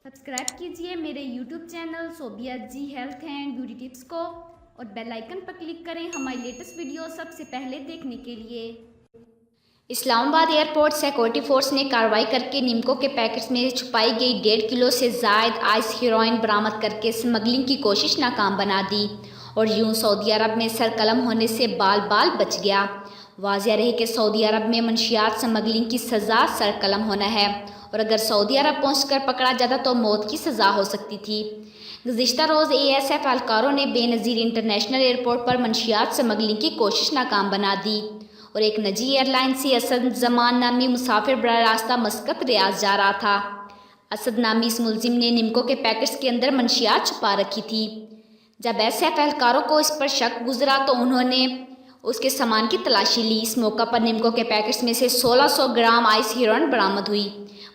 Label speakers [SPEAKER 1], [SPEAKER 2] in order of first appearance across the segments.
[SPEAKER 1] Subscribe कीजिए मेरे YouTube channel Sobia ji health and beauty tips को और बेल आइकन पर क्लिक करें हमारी लेटेस्ट वीडियो सबसे पहले देखने के लिए।
[SPEAKER 2] इस्लामाबाद एयरपोर्ट सिक्योरिटी फोर्स ने कार्रवाई करके निम्को के पैकेट्स में छुपाई गई 1.5 किलो से ज़ायद आइस हीरोइन बरामद करके स्मगलिंग की कोशिश नाकाम बना दी और यूं सऊदी अरब में सरकलम होने से बाल बाल बच गया। वाज़िया रहे कि सऊदी अरब में मंशियात स्मगलिंग की सज़ा सरकलम होना है और अगर सऊदी अरब पहुंचकर पकड़ा जाता तो मौत की सज़ा हो सकती थी। गुज़िश्ता रोज़ ASF एहलकारों ने बेनज़ीर इंटरनेशनल एयरपोर्ट पर मंशियात स्मगलिंग की कोशिश नाकाम बना दी और एक निजी एयरलाइन से असद जमान नामी मुसाफिर बराह रास्ता मस्कत रियाज जा रहा था। असद नामी इस मुलजिम ने निम्को के पैकेट्स के अंदर मंशियात छुपा रखी थी। जब SF एहलकारों को इस पर शक गुजरा तो उन्होंने उसके सामान की तलाशी ली। इस मौका पर निम्को के पैकेट्स में से 1600 ग्राम आइस हीरोइन बरामद हुई।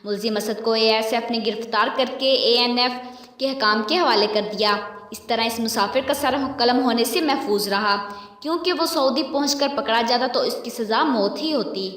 [SPEAKER 2] मुलजिम असद को ASF ने गिरफ्तार करके ANF के हकाम के हवाले कर दिया। इस तरह इस मुसाफिर का सर कलम होने से महफूज रहा, क्योंकि वो सऊदी पहुंचकर पकड़ा जाता तो इसकी सज़ा मौत ही होती।